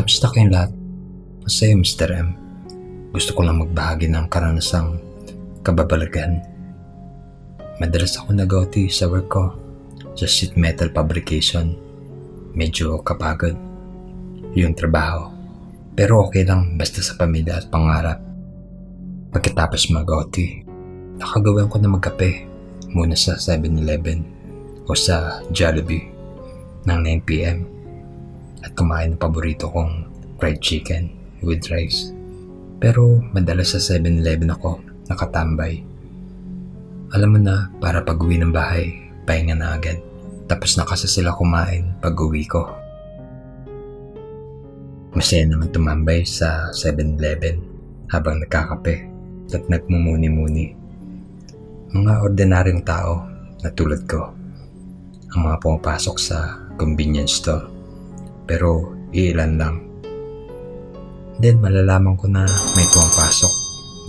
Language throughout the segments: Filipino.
Kamusta kayong lahat? Masaya Mr. M. Gusto ko lang magbahagi ng karanasang kababalagan. Madalas ako nag-OT sa work ko sa sheet metal fabrication. Medyo kapagod yung trabaho. Pero okay lang basta sa pamilya at pangarap. Pagkatapos mag-OT, nakagawan ko na magkape muna sa 7-Eleven o sa Jollibee ng 9 p.m. at kumain ng paborito kong fried chicken with rice. Pero madalas sa 7-Eleven ako nakatambay. Alam mo na, para pag-uwi ng bahay, pahinga na agad. Tapos na kasi sila kumain pag-uwi ko. Masaya naman tumambay sa 7-Eleven habang nagkakape at nagmumuni-muni. Mga ordinaryong tao na tulad ko ang mga pumapasok sa convenience store. Pero ilan lang. Then malalaman ko na may pumapasok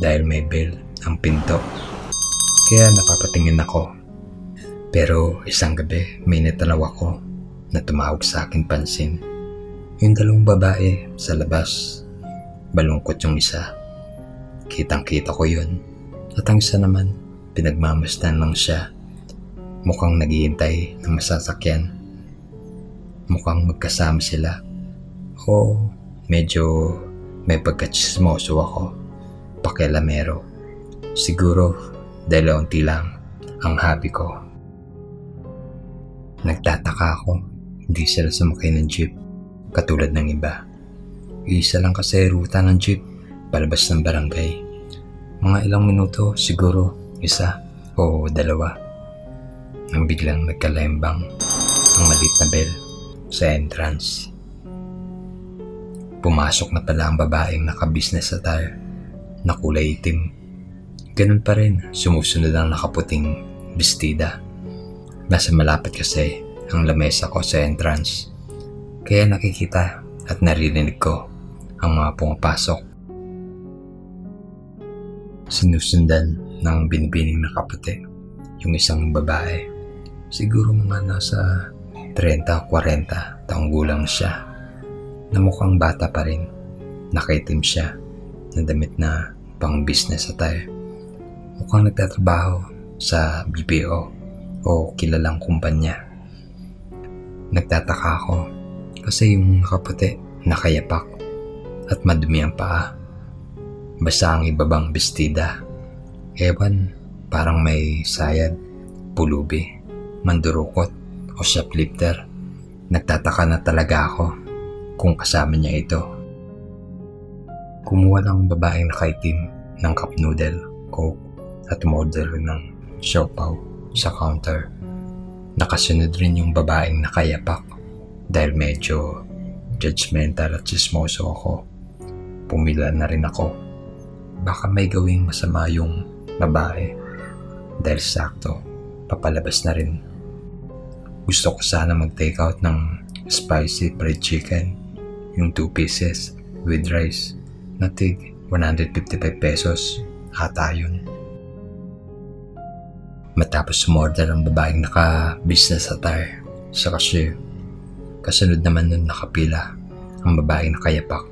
dahil may bell ang pinto. Kaya napapatingin ako. Pero isang gabi may natanaw ako na tumawag sa akin pansin. Yung dalawang babae sa labas. Balungkot yung isa. Kitang-kita ko yun. At ang isa naman, pinagmamasdan lang siya. Mukhang naghihintay ng masasakyan. Mukhang magkasama sila. O medyo may pagkatsismoso ako. Pakialamero. Siguro dahil unti lang ang hobby ko. Nagtataka ako. Hindi sila sumakay ng jeep katulad ng iba. Isa lang kasi ruta ng jeep palabas ng barangay. Mga ilang minuto siguro isa o dalawa. Nang biglang nagkalembang ang maliit na bell sa entrance. Pumasok na pala ang babaeng naka-business attire na kulay itim. Ganun pa rin, sumusunod ang nakaputing bestida. Nasa malapit kasi ang lamesa ko sa entrance. Kaya nakikita at naririnig ko ang mga pumapasok. Sinusundan ng binibining nakaputi yung isang babae. Siguro mga nasa 30-40 taong gulang siya na mukhang bata pa rin. Nakaitim siya na damit na pang business attire. Mukhang nagtatrabaho sa BPO o kilalang kumpanya. Nagtataka ako kasi yung nakaputi nakayapak at madumi ang paa. Basa ang ibabang bestida. Ewan, parang may sayad, pulubi, mandurukot o shoplifter. Nagtataka na talaga ako kung kasama niya ito. Kumuha ng babaeng nakaitim ng cup noodle, coke at umorder ng siopaw sa counter. Nakasunod rin yung babaeng nakayapak dahil medyo judgmental at chismoso ako. Pumila na rin ako. Baka may gawing masama yung babae dahil sakto papalabas na rin. Gusto ko sana mag-take out ng spicy fried chicken, yung 2 pieces with rice na tig 155 pesos ata yun. Matapos umorder ang babaeng naka-business attire sa cashier, kasunod naman nun nakapila ang babaeng nakayapak.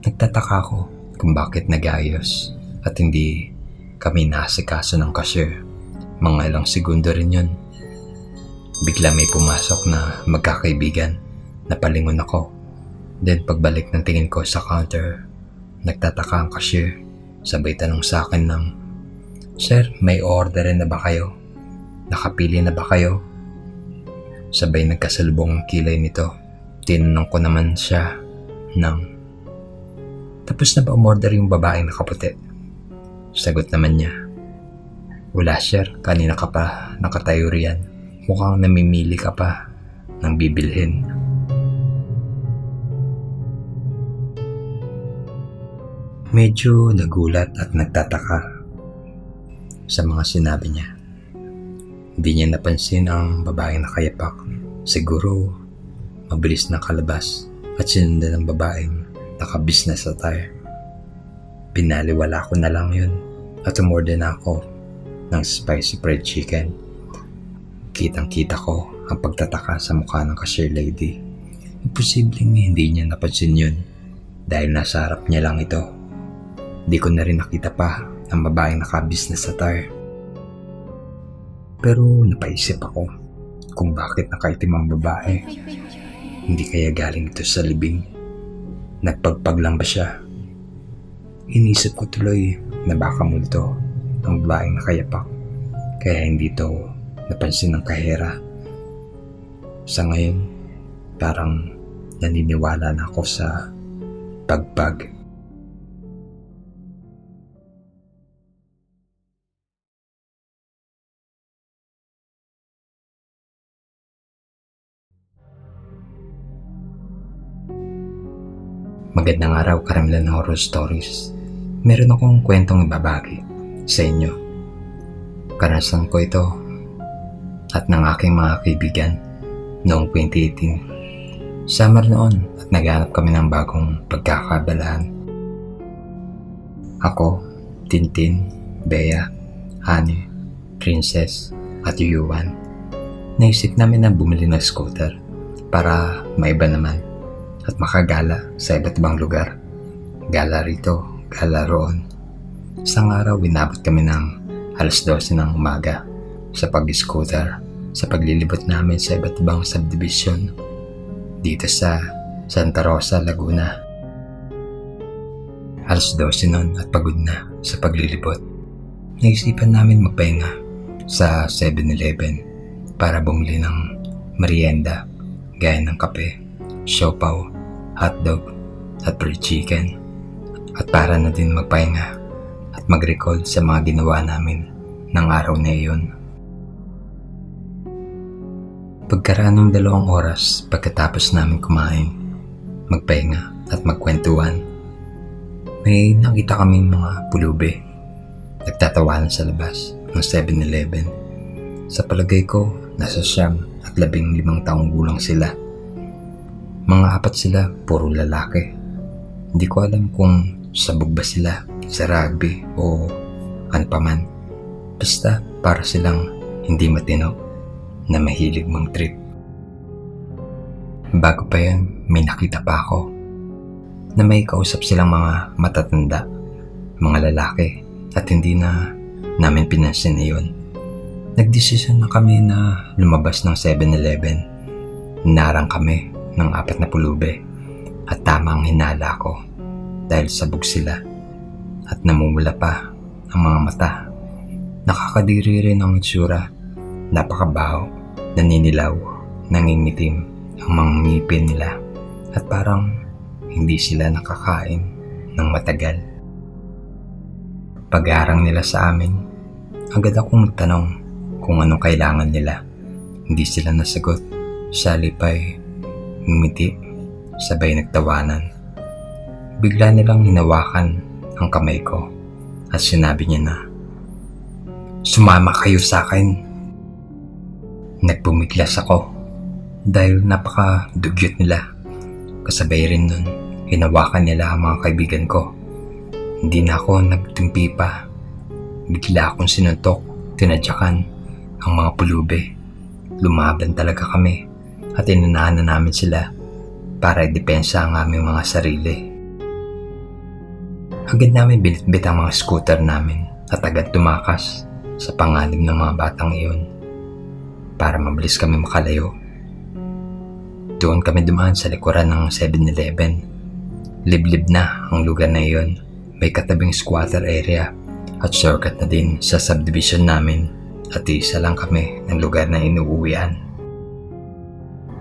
Nagtataka ako kung bakit nag-ayos at hindi kami nasikaso ng cashier. Mga ilang segundo rin yun. Bigla may pumasok na magkakaibigan. Napalingon ako. Then pagbalik ng tingin ko sa counter, nagtataka ang cashier. Sabay tanong sa akin ng, "Sir, may order na ba kayo? Nakapili na ba kayo?" Sabay nagkasalubong ang kilay nito. Tinanong ko naman siya ng, "Tapos na ba umorder yung babaeng nakaputi?" Sagot naman niya, "Wala sir, kanina ka pa nakatayo riyan. Mukhang namimili ka pa ng bibilhin." Medyo nagulat at nagtataka sa mga sinabi niya. Hindi niya napansin ang babaeng nakayapak. Siguro mabilis na kalabas at sinundan ng babaeng naka-business attire. Pinaliwala ko na lang yun at umorder na ako ng spicy fried chicken. Kitang-kita ko ang pagtataka sa mukha ng cashier lady. Posibleng hindi niya napansin yun dahil nasa harap niya lang ito. Di ko na rin nakita pa ang babaeng naka-business attire. Pero napaisip ako kung bakit nakaitim ang babae. Hindi kaya galing ito sa libing? Nagpagpag lang ba siya? Inisip ko tuloy na baka multo ang babaeng nakayapak kaya hindi ito napansin ng kahera. Sa ngayon, parang naniniwala na ako sa pagpag. Magandang araw, karamihan ng horror stories. Meron akong kwentong ibabagi sa inyo. Karanasan ko ito at ng aking mga kaibigan noong 2018. Summer noon at naghanap kami ng bagong pagkakabalahan. Ako, Tintin, Bea, Honey, Princess at Yuan. Naisip namin na bumili ng scooter para maiba naman at makagala sa iba't ibang lugar. Gala rito, gala roon. Isang araw, winabot kami ng 12:00 ng umaga sa pag-scooter sa paglilibot namin sa iba't ibang subdivision dito sa Santa Rosa, Laguna. 12:00 noon at pagod na sa paglilibot. Naisipan namin magpahinga sa 7-Eleven para bumili ng merienda gaya ng kape, siopaw, hotdog at fried chicken at para na din magpahinga at mag-recall sa mga ginawa namin ng araw na iyon. Pagkaraan ng 2 oras pagkatapos namin kumain, magpahinga at magkwentuhan, may nakita kaming mga pulubi nagtatawanan sa labas ng 7-Eleven. Sa palagay ko, nasa 9 at 15 taong gulang sila. Mga 4 sila, puro lalaki. Hindi ko alam kung sabog ba sila sa rugby o ano pa man. Basta para silang hindi matino na mahilig mang trip. Bago pa yan, may nakita pa ako na may kausap silang mga matatanda, mga lalaki at hindi na namin pinansin na yun. Nagdesisyon na kami na lumabas ng 7-Eleven. Narang kami ng 4 na pulube at tama ang hinala ko dahil sabog sila at namumula pa ang mga mata. Nakakadiri rin ang itsura, napakabaho, naninilaw, nangingitim ang mga ngipin nila at parang hindi sila nakakain ng matagal. Pag-aarang nila sa amin, agad akong nagtanong kung anong kailangan nila. Hindi sila nasagot, salipay ngumiti, sabay nagtawanan. Bigla nilang hinawakan ang kamay ko at sinabi niya na, "Sumama kayo sa akin." Nagpumiglas ako dahil napaka-dugyot nila. Kasabay rin nun, hinawakan nila ang mga kaibigan ko. Hindi na ako nagtimpi pa. Bigla akong sinuntok, tinadyakan ang mga pulube. Lumaban talaga kami at inunahan na namin sila para idepensa ang aming mga sarili. Agad namin binitbit ang mga scooter namin at agad tumakas sa panganib ng mga batang iyon para mabilis kami makalayo. Doon kami dumaan sa likuran ng 7-Eleven. Liblib na ang lugar na iyon. May katabing squatter area at shortcut na din sa subdivision namin at isa lang kami ng lugar na inuuwian.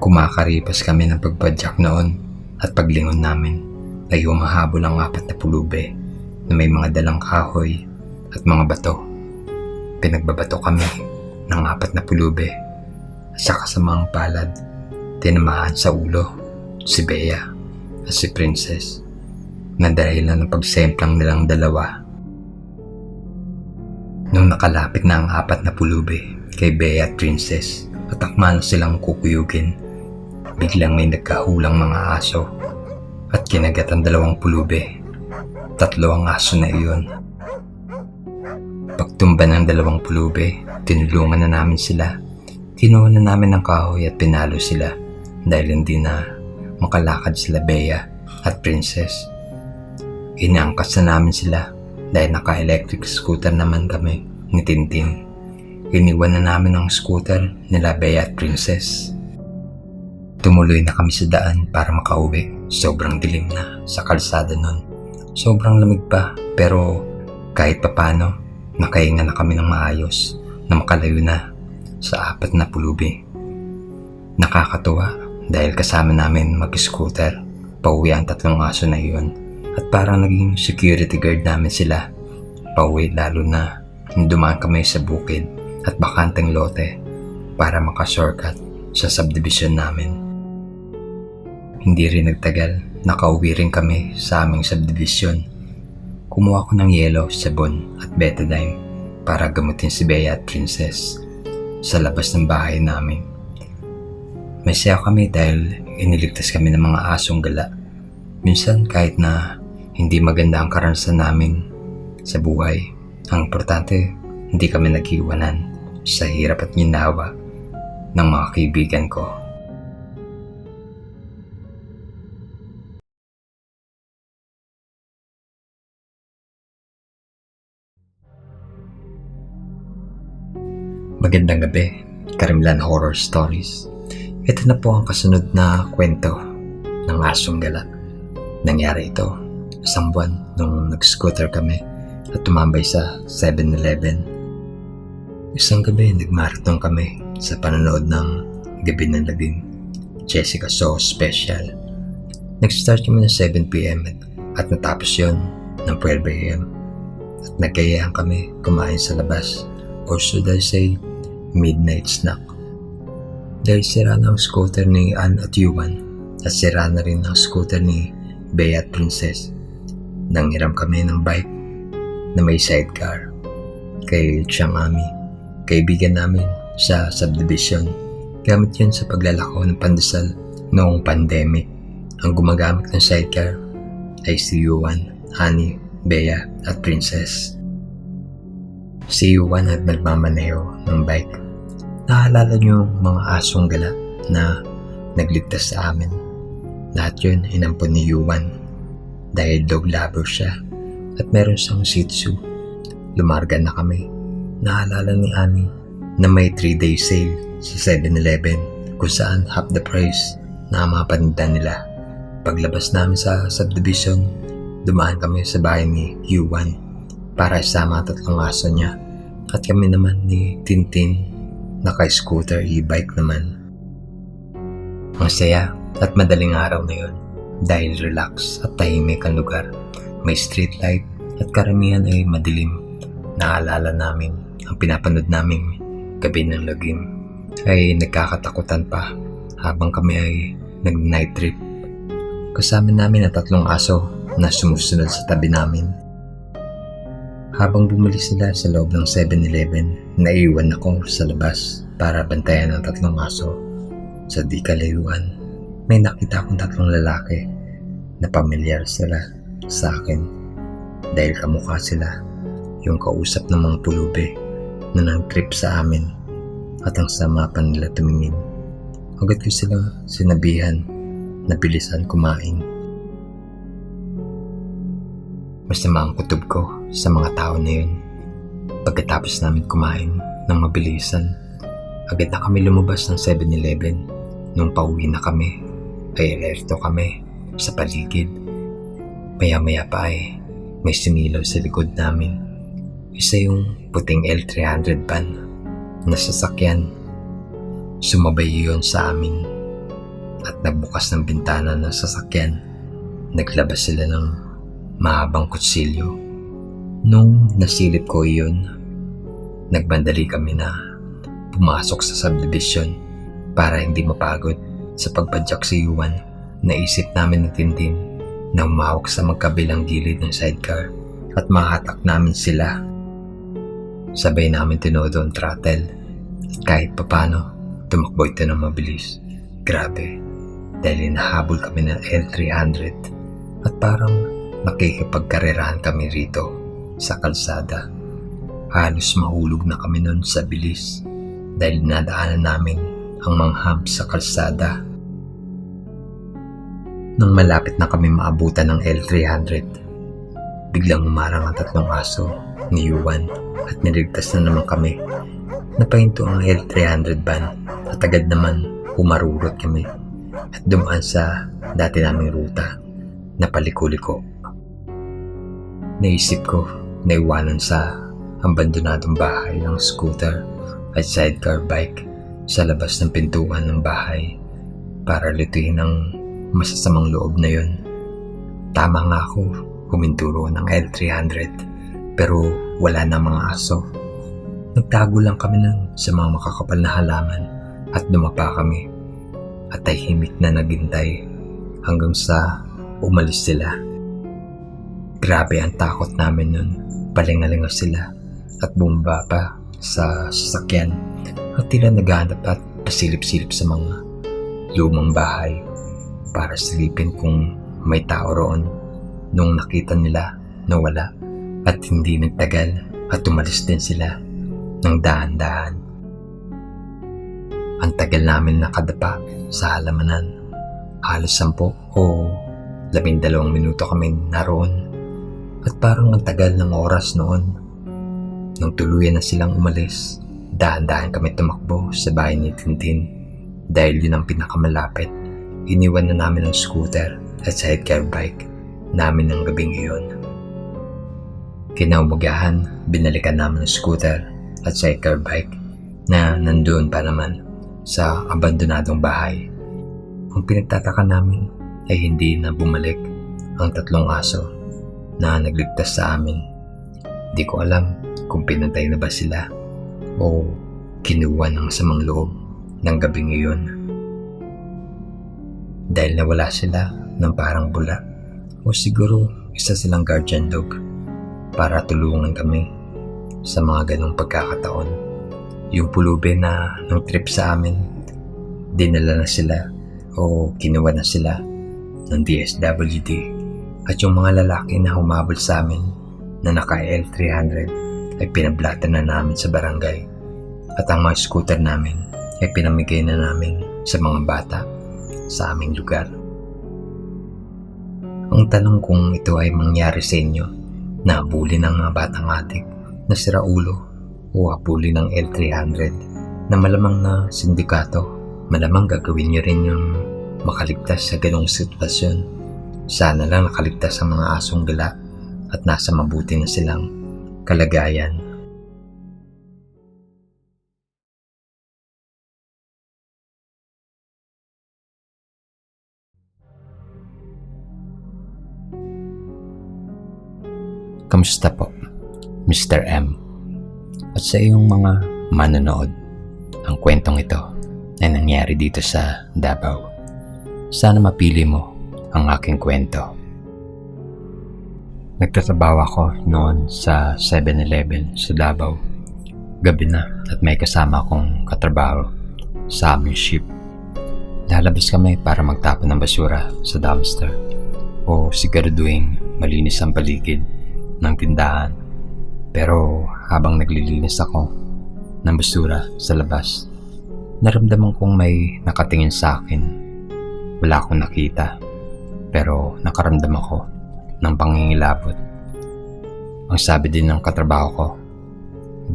Kumakaripas kami ng pagpadyak noon at paglingon namin ay humahabol ang 4 na pulube na may mga dalang kahoy at mga bato. Pinagbabato kami ng 4 na pulube at sa kasamaang palad, tinamaan sa ulo si Bea at si Princess na dahilan ng pagsemplang nilang dalawa. Nung nakalapit na ang 4 na pulube kay Bea at Princess at akma na silang kukuyugin, biglang may nagkahulang mga aso at kinagat ang 2 pulube. 3 ang aso na iyon. Pagtumba ng 2 pulube, tinulungan na namin sila. Kinuha na namin ng kahoy at pinalo sila dahil hindi na makalakad sila Bea at Princess. Inaangkas na namin sila dahil naka-electric scooter naman kami ni Tintin. Iniwan na namin ang scooter nila Bea at Princess. Tumuloy na kami sa daan para makauwi. Sobrang dilim na sa kalsada nun. Sobrang lamig pa, pero kahit papano nakahinga na kami ng maayos na makalayo na sa 4 na pulubi. Nakakatuwa dahil kasama namin mag-scooter pauwi ang 3 aso na iyon at parang naging security guard namin sila pauwi, lalo na dumaan kami sa bukid at bakanteng lote para makashortcut sa subdivision namin. Hindi rin nagtagal, nakauwi rin kami sa aming subdivision. Kumuha ko ng yelo, sabon at betadine para gamutin si Bea at Princess sa labas ng bahay namin. May saya kami dahil iniligtas kami ng mga asong gala. Minsan kahit na hindi maganda ang karanasan namin sa buhay, ang importante hindi kami nag-iwanan sa hirap at ginawa ng mga kaibigan ko. Magandang gabi, Karimlan Horror Stories. Ito na po ang kasunod na kwento ng asong gala. Nangyari ito isang buwan nung nag-scooter kami at tumambay sa 7-Eleven. Isang gabi, nagmarathon kami sa panonood ng Gabi ng Labing, Jessica So Special. Nag-start kami ng 7 p.m. at natapos yon ng 12 a.m. At nagkayaan kami kumain sa labas, or should I say, midnight snack. Dahil sira na ang scooter ni Ann at Yuan at sira na rin ang scooter ni Bea at Princess, nanghiram kami ng bike na may sidecar kay Chiang Ami, kaibigan namin sa subdivision. Gamit yun sa paglalako ng pandesal noong pandemic. Ang gumagamit ng sidecar ay si Yuan, Annie, Bea at Princess. Si Yuan at nagmamaneho ng bike. Naalala niyo yung mga asong gala na nagligtas sa amin. Lahat yun inampon ni Yuan dahil dog lover siya at meron siyang Shih Tzu. Lumarga na kami. Naalala ni Annie na may 3-day sale sa 7-Eleven kung saan half the price na ang mga paninda nila. Paglabas namin sa subdivision, dumaan kami sa bahay ni Yuan para isama ang 3 aso niya at kami naman ni Tintin naka-scooter e-bike naman. Ang saya at madaling araw na yun dahil relax at tahimik ang lugar. May street light at karamihan ay madilim. Naalala namin ang pinapanood naming Gabi ng Lagim ay nagkakatakutan pa habang kami ay nag-night trip. Kasama namin ang 3 aso na sumusunod sa tabi namin. Habang bumalik sila sa loob ng 7-Eleven, naiwan ako sa labas para bantayan ang 3 aso. Sa di kalayuan, may nakita akong 3 lalaki na pamilyar sila sa akin dahil kamukha sila yung kausap ng mga pulubi na nang-trip sa amin at ang sama pa nila tumingin. Agad ko silang sinabihan na bilisan kumain. Masama ang kutob ko sa mga tao na yun. Pagkatapos namin kumain ng mabilisan, agad na kami lumabas ng 7-Eleven. Nung pauwi na kami, ay alerto kami sa paligid. Maya-maya pa ay may sumilaw sa likod namin. Isa yung puting L300 van na sasakyan. Sumabay yun sa amin at nagbukas ng bintana ng sasakyan. Naglabas sila ng mahabang kutsilyo. Nung nasilip ko iyon, nagmandali kami na pumasok sa subdivision para hindi mapagod sa pagpadyak si Yuan. Naisip namin na Tintin na umawak sa magkabilang gilid ng sidecar at mahatak namin sila. Sabay namin tinodo ang throttle at kahit papano tumakbo ito ng mabilis. Grabe, dahil hinahabol kami ng L300 at parang nakikipagkarerahan kami rito sa kalsada. Halos mahulog na kami nun sa bilis dahil nadaanan namin ang mga humps sa kalsada. Nang malapit na kami maabutan ng L300, biglang umarang ang 3 aso ni Yuan at niligtas na naman kami. Napahinto ang L300 van at agad naman humarurot kami at dumaan sa dati naming ruta na paliko-liko. Naisip ko na iwanan sa abandonadong bahay ang scooter at sidecar bike sa labas ng pintuan ng bahay para lutuin ang masasamang loob na yun. Tama nga ako, huminturo ng L300 pero wala na mga aso. Nagtago lang kami sa mga makakapal na halaman at dumapa kami at tahimik na naghintay hanggang sa umalis sila. Grabe ang takot namin nun. Palingalinga sila at bumaba pa sa sasakyan at tila naghahanap at pasilip-silip sa mga lumang bahay para silipin kung may tao roon. Nung nakita nila na wala at hindi nagtagal at umalis din sila ng dahan-dahan. Ang tagal namin nakadapa sa halamanan. Halos 10 o 12 minuto kami naroon. At parang ang tagal ng oras noon. Nung tuluyan na silang umalis, dahan-dahan kami tumakbo sa bahay ni Tintin dahil yun ang pinakamalapit. Iniwan na namin ang scooter at sidecar bike namin ng gabing iyon. Kinaumagahan, binalikan namin ang scooter at sidecar bike na nandoon pa naman sa abandonadong bahay. Ang pinagtataka namin ay hindi na bumalik ang 3 aso na nagligtas sa amin. Di ko alam kung pinatay na ba sila o kinuha ng samang loob ng gabing iyon. Dahil nawala sila ng parang bula o siguro isa silang guardian dog para tulungan kami sa mga ganong pagkakataon. Yung pulubi na nung trip sa amin, dinala na sila o kinuha na sila ng DSWD. At yung mga lalaki na humabol sa amin na naka L300 ay pinablatan na namin sa barangay. At ang mga scooter namin ay pinamigay na namin sa mga bata sa aming lugar. Ang tanong kung ito ay mangyari sa inyo na habulin ng mga batang adik na siraulo o habulin ng L300 na malamang na sindikato, malamang gagawin nyo rin yung makaligtas sa ganong sitwasyon. Sana lang nakaligtas ang mga asong gala at nasa mabuti na silang kalagayan. Kamusta po, Mr. M? At sa iyong mga manonood, ang kwentong ito ay nangyari dito sa Davao. Sana mapili mo ang aking kwento. Nagtatrabaho ako noon sa 7-Eleven sa Davao. Gabi na at may kasama akong katrabaho sa aming shift. Lalabas kami para magtapon ng basura sa dumpster o siguraduhin malinis ang paligid ng tindahan. Pero habang naglilinis ako ng basura sa labas, naramdaman kong may nakatingin sa akin. Wala akong nakita, pero nakaramdam ako ng pangingilabot. Ang sabi din ng katrabaho ko,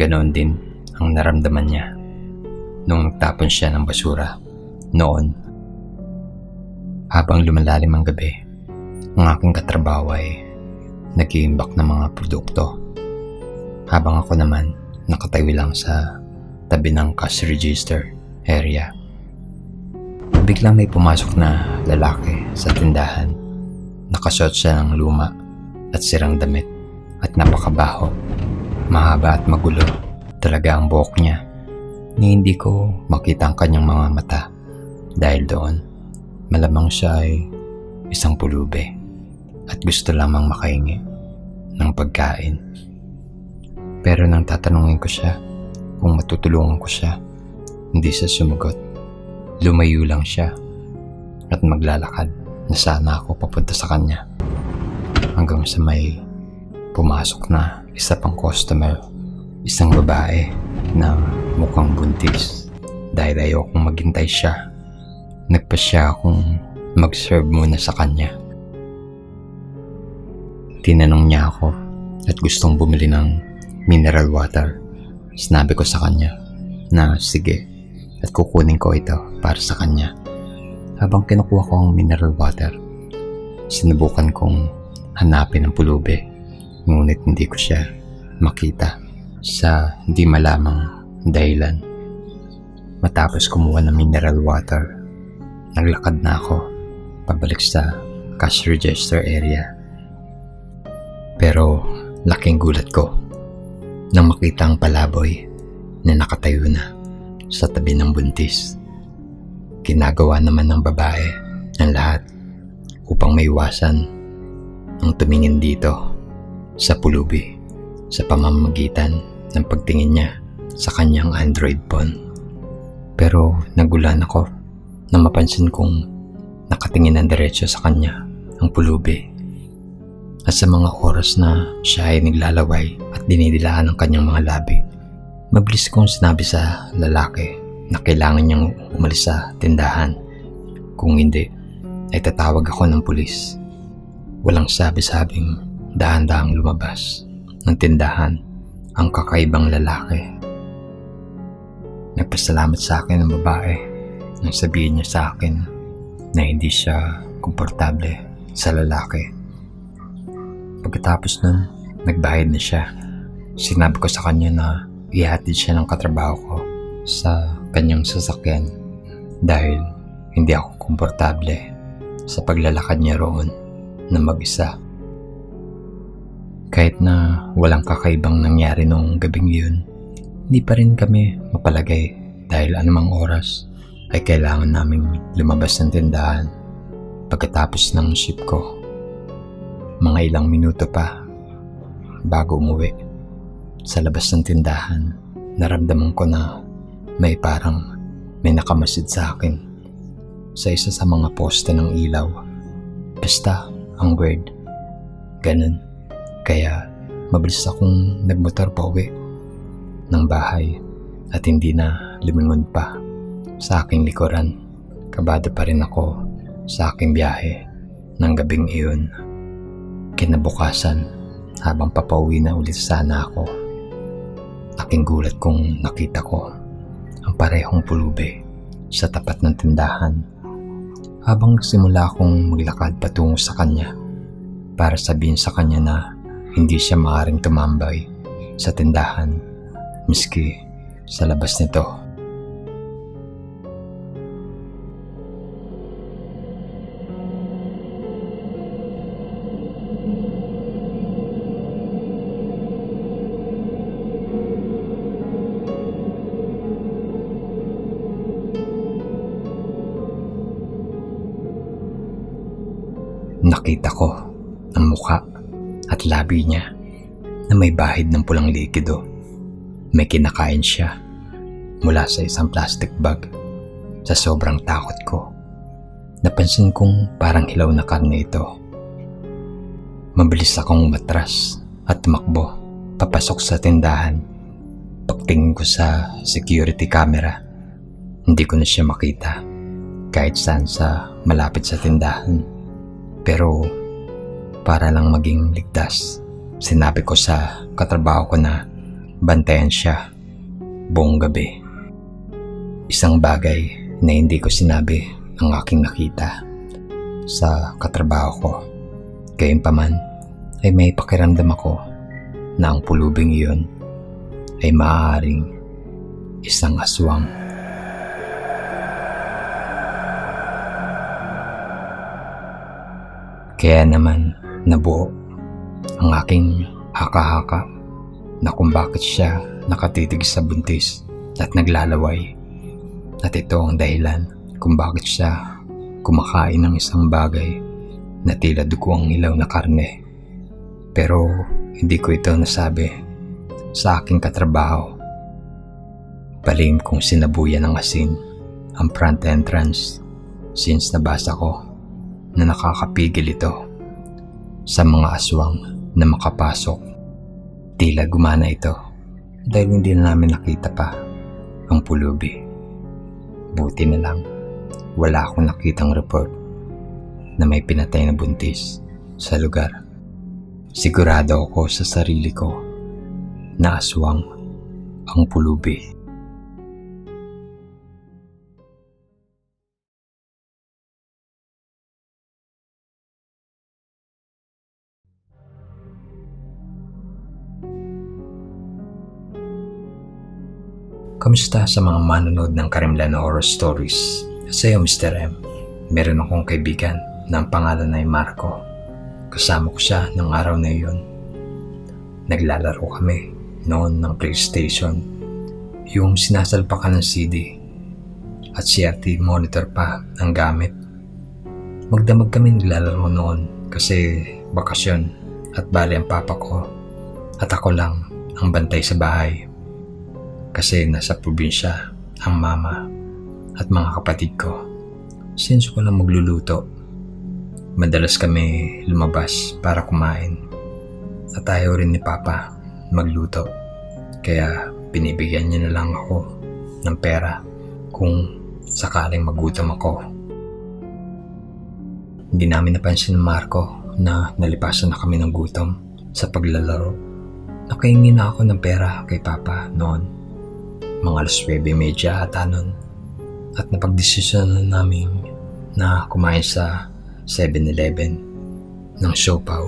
ganoon din ang naramdaman niya nung nagtapon siya ng basura noon. Habang lumalalim ang gabi, ang aking katrabaho ay nag-iimbak ng mga produkto. Habang ako naman nakatayo lang sa tabi ng cash register area. Biglang may pumasok na lalaki sa tindahan. Nakasuot siya ng luma at sirang damit at napakabaho. Mahaba at magulo talaga ang buhok niya ni hindi ko makita ang kanyang mga mata dahil doon malamang siya ay isang pulubi at gusto lamang makahingi ng pagkain. Pero nang tatanungin ko siya kung matutulungan ko siya, hindi siya sumagot. Lumayo lang siya at maglalakad na sana ako papunta sa kanya hanggang sa may pumasok na isa pang customer, isang babae na mukhang buntis. Dahil ayokong maghintay siya, nagpasya akong mag-serve muna sa kanya. Tinanong niya ako at gustong bumili ng mineral water. Sinabi ko sa kanya na sige at kukunin ko ito para sa kanya. Habang kinukuha ko ang mineral water, sinubukan kong hanapin ang pulubi, ngunit hindi ko siya makita sa hindi malamang dahilan. Matapos kumuha ng mineral water, naglakad na ako pabalik sa cash register area. Pero laking gulat ko nang makita ang palaboy na nakatayo na sa tabi ng buntis. Ginagawa naman ng babae ang lahat upang maiwasan ang tumingin dito sa pulubi sa pamamagitan ng pagtingin niya sa kanyang Android phone. Pero nagulan ako nang mapansin kong nakatingin ng diretso sa kanya ang pulubi. At sa mga oras na siya ay naglalaway at dinidilaan ng kanyang mga labi, mabilis kong sinabi sa lalaki na kailangan niyang umalis sa tindahan. Kung hindi, ay tatawag ako ng pulis. Walang sabi-sabing dahan-dahang lumabas ng tindahan ang kakaibang lalaki. Nagpasalamat sa akin ang babae nang sabihin niya sa akin na hindi siya komportable sa lalaki. Pagkatapos nun, nagbayad na siya. Sinabi ko sa kanya na ihatid siya ng katrabaho ko sa kanyang sasakyan dahil hindi ako komportable sa paglalakad niya roon na mag-isa. Kahit na walang kakaibang nangyari noong gabing yun, hindi pa rin kami mapalagay dahil anumang oras ay kailangan naming lumabas ng tindahan pagkatapos ng shift ko. Mga ilang minuto pa bago umuwi. Sa labas ng tindahan, naramdaman ko na may nakamasid sa akin sa isa sa mga poste ng ilaw. Basta ang word, ganun. Kaya mabilis akong nagmotor pa uwi ng bahay at hindi na lumingon pa sa aking likuran. Kabado pa rin ako sa aking biyahe ng gabing iyon. Kinabukasan, habang papauwi na ulit sana ako, aking gulat kong nakita ko ang parehong pulubi sa tapat ng tindahan. Habang nagsimula akong maglakad patungo sa kanya para sabihin sa kanya na hindi siya maaaring tumambay sa tindahan miski sa labas nito. Nakita ko ang mukha at labi niya na may bahid ng pulang likido. May kinakain siya mula sa isang plastic bag. Sa sobrang takot ko, napansin kong parang hilaw na karne ito. Mabilis akong umatras at tumakbo papasok sa tindahan. Pagtingin ko sa security camera, hindi ko na siya makita kahit saan sa malapit sa tindahan. Pero para lang maging ligtas, sinabi ko sa katrabaho ko na bantayan siya buong gabi. Isang bagay na hindi ko sinabi ang aking nakita sa katrabaho ko. Gayunpaman ay may pakiramdam ako na ang pulubing iyon ay maaaring isang aswang. Kaya naman nabuo ang aking haka-haka na kung bakit siya nakatitig sa buntis at naglalaway. At ito ang dahilan kung bakit siya kumakain ng isang bagay na tila dugo ang ilaw na karne. Pero hindi ko ito nasabi sa aking katrabaho. Palihim kong sinabuyan ng asin ang front entrance since nabasa ko na nakakapigil ito sa mga aswang na makapasok. Tila gumana ito dahil hindi na namin nakita pa ang pulubi. Buti na lang wala akong nakitang report na may pinatay na buntis sa lugar. Sigurado ako sa sarili ko na aswang ang pulubi. Kamusta sa mga manonood ng Karimlan na horror stories? Sa'yo, Mr. M. Meron akong kaibigan na ang pangalan ay Marco. Kasama ko siya ng araw na iyon. Naglalaro kami noon ng PlayStation, yung sinasalpakan ng CD at CRT monitor pa ang gamit. Magdamag kami naglalaro noon kasi bakasyon at bali ang papa ko at ako lang ang bantay sa bahay. Kasi nasa probinsya ang mama at mga kapatid ko. Since ko lang magluluto, madalas kami lumabas para kumain. At ayaw rin ni Papa magluto. Kaya binibigyan niya na lang ako ng pera kung sakaling magutom ako. Hindi namin napansin ni Marco na nalipasan na kami ng gutom sa paglalaro. Nakahingi na ako ng pera kay Papa noon. Mga 9:30 ata nun. At napagdesisyon namin na kumain sa 7-Eleven ng siopaw,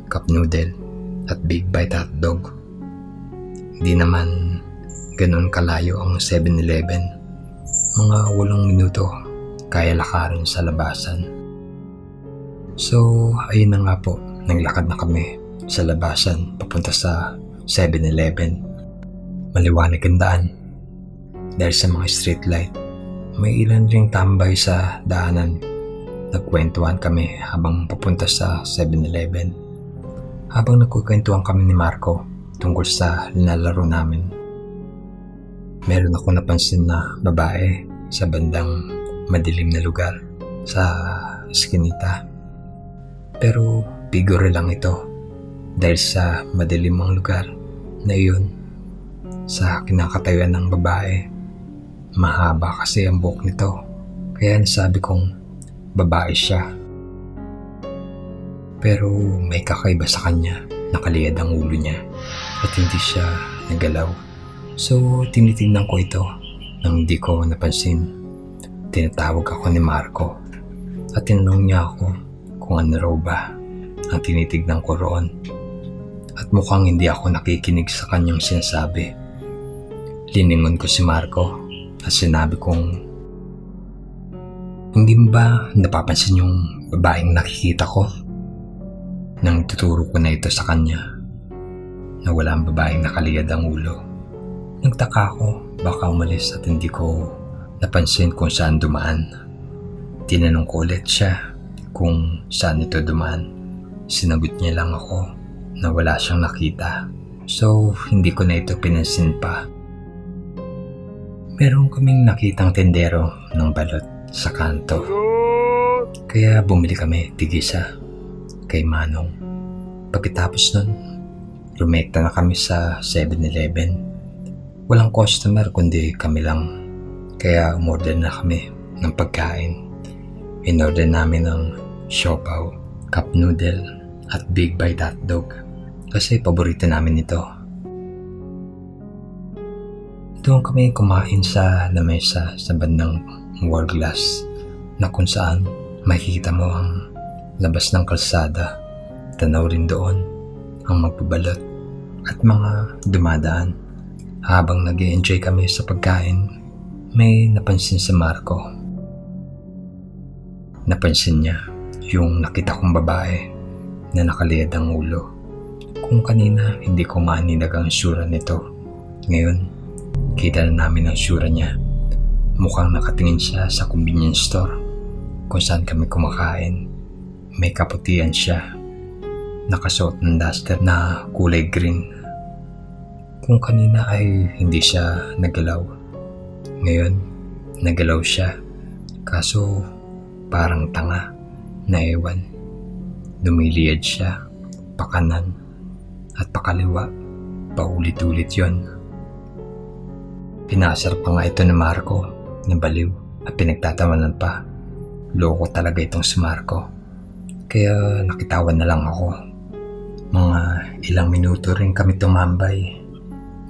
cup noodle at big bite hotdog. Hindi naman ganun kalayo ang 7-Eleven. Mga 8 minuto kaya lakarin sa labasan. So ayun na nga po, naglakad na kami sa labasan papunta sa 7-Eleven. Maliwanag ang daan dahil sa mga street light. May ilan ring tambay sa daanan. Nagkwentuhan kami habang papunta sa 7-Eleven. Habang nagkukwentuhan kami ni Marco tungkol sa linalaro namin, meron ako napansin na babae sa bandang madilim na lugar sa eskinita. Pero figure lang ito dahil sa madilim ang lugar na iyon. Sa kinakatayuan ng babae, mahaba kasi ang buhok nito, kaya nasabi kong babae siya. Pero may kakaiba sa kanya, nakaliyad ang ulo niya at hindi siya nagalaw. So tinitingnan ko ito nang hindi ko napansin. Tinatawag ako ni Marco at tinanong niya ako kung ano raw ba ang tinitignan ko roon. At mukhang hindi ako nakikinig sa kanyang sinasabi. Liningon ko si Marco at sinabi kong, hindi mo ba napapansin yung babaeng nakikita ko? Nang tuturo ko na ito sa kanya na wala ang babaeng nakaliyad ang ulo. Nagtaka ako baka umalis at hindi ko napansin kung saan dumaan. Tinanong ko ulit siya kung saan ito dumaan. Sinagot niya lang ako na wala siyang nakita. So hindi ko na ito pinansin pa. Meron kaming nakitang tendero ng balot sa kanto. Kaya bumili kami tig-isa kay Manong. Pagkatapos nun, rumekta na kami sa 7-Eleven. Walang customer kundi kami lang. Kaya umorder na kami ng pagkain. In-order namin ng siopaw, cup noodle at big bite hotdog. Kasi paborito namin ito. Doon kami kumain sa lamesa sa bandang wall glass na kung saan makikita mo ang labas ng kalsada. Tanaw rin doon ang magbabalot at mga dumadaan. Habang nag-i-enjoy kami sa pagkain, may napansin si Marco. Napansin niya yung nakita kong babae na nakaliyad ang ulo. Kung kanina hindi ko maaninag ang sura nito, ngayon kita na namin ang sura niya. Mukhang nakatingin siya sa convenience store kung saan kami kumakain. May kaputihan siya. Nakasuot ng duster na kulay green. Kung kanina ay hindi siya nagalaw, ngayon nagalaw siya. Kaso parang tanga na ewan. Lumiliyad siya pakanan at pakaliwa. Paulit-ulit yon. Pinasar pa nga ito ni Marco na baliw at pinagtatawanan pa. Loko talaga itong si Marco. Kaya nakitawan na lang ako. Mga ilang minuto rin kami tumambay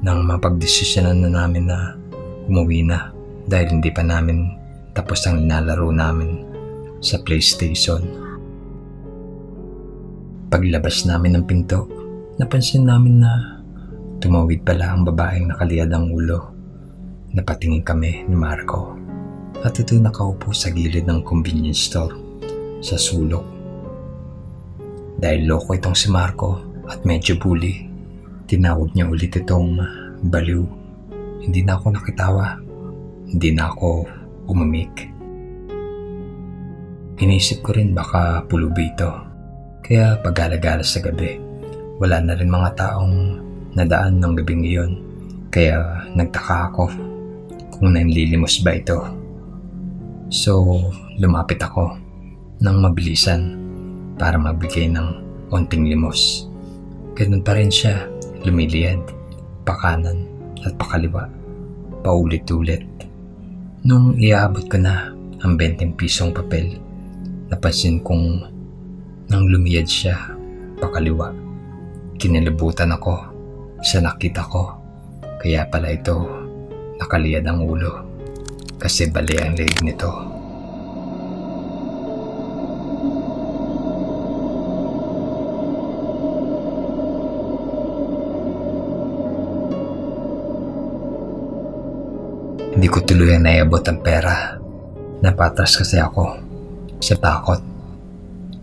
nang mapagdesisyonan na namin na umuwi na dahil hindi pa namin tapos ang nilalaro namin sa PlayStation. Paglabas namin ng pinto, napansin namin na tumawid pala ang babaeng nakaliyad ang ulo. Napatingin kami ni Marco at ito nakaupo sa gilid ng convenience store sa sulok. Dahil loko itong si Marco at medyo bully, tinawag niya ulit itong baliw. Hindi na ako nakitawa. Hindi na ako umimik. Inisip ko rin baka pulubi ito. Kaya pag-alagala sa gabi, wala na rin mga taong nadaan ng gabing iyon. Kaya nagtaka ako kung nanlilimos ba ito. So, lumapit ako ng mabilisan para magbigay ng onting limos. Ganun pa rin siya, lumiliyad, pakanan at pakaliwa, paulit-ulit. Nung iabot ko na ang 20 pisong papel, napansin kong nang lumiyad siya, pakaliwa. Kinilabutan ako sa nakita ko, kaya pala ito nakaliyad ang ulo kasi bali ang leeg nito. Hindi ko tuluyang naiabot ang pera. Napatras kasi ako sa takot.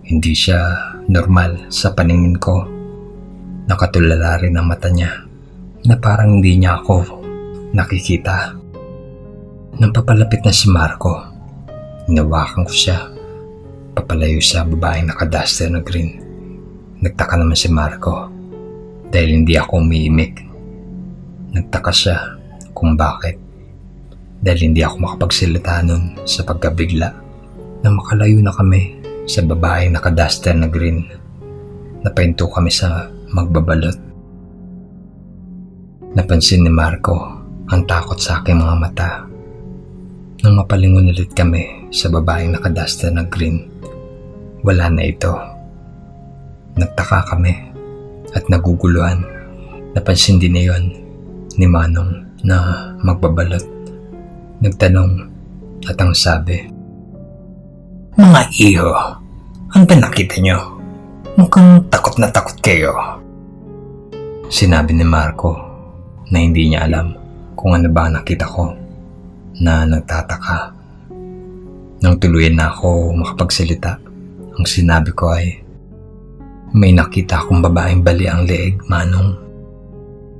Hindi siya normal sa paningin ko. Nakatulala rin ang mata niya na parang hindi niya ako nakikita. Nang papalapit na si Marco, hinawakan ko siya papalayo sa babaeng nakaduster na green. Nagtaka naman si Marco dahil hindi ako umiimik. Nagtaka siya kung bakit. Dahil hindi ako makapagsalita nun sa pagkabigla na makalayo na kami sa babaeng nakaduster na green. Napahinto kami sa magbabalot. Napansin ni Marco ang takot sa aking mga mata. Nang mapalingon ulit kami sa babaeng nakaduster na green, wala na ito. Nagtaka kami at naguguluhan. Napansin din niyon ni Manong na magbabalot. Nagtanong at ang sabi, "Mga iho, ano ba nakita nyo? Mukhang takot na takot kayo." Sinabi ni Marco na hindi niya alam kung ano ba nakita ko, na nagtataka. Nang tuluyan na ako makapagsalita, ang sinabi ko ay, "May nakita akong babaeng bali ang leeg, Manong."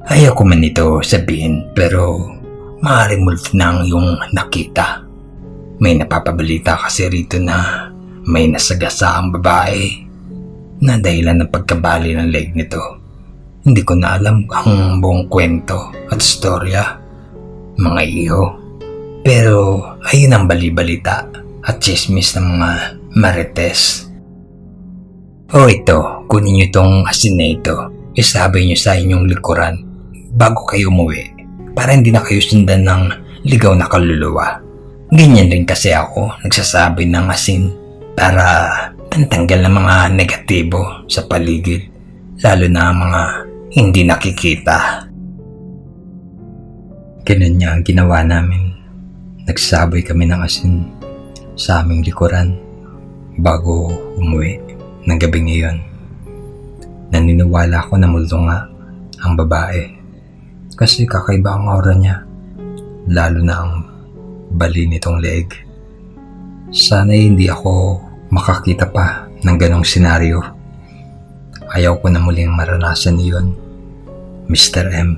Ayaw ko man ito sabihin pero maaaring multi na ang iyong nakita. May napapabalita kasi rito na may nasagasa ang babae na dahilan ng pagkabali ng leg nito. Hindi ko na alam ang buong kwento at storya, mga iho. Pero ayun ang bali-balita at chismis ng mga marites. O ito, kunin niyo itong asin na ito. Isabay niyo sa inyong likuran bago kayo umuwi, para hindi na kayo sundan ng ligaw na kaluluwa. Ganyan rin kasi ako nagsasabi ng asin para pantanggal ng mga negatibo sa paligid, lalo na ang mga hindi nakikita. Ganun niya ang ginawa namin. Nagsasaboy kami ng asin sa aming likuran bago umuwi ng gabing iyon. Naniniwala ako na multo nga ang babae kasi kakaiba ang aura niya, lalo na ang bali nitong leeg. Sana hindi ako makakita pa ng ganong senaryo. Ayaw ko na muling maranasan iyon, Mr. M.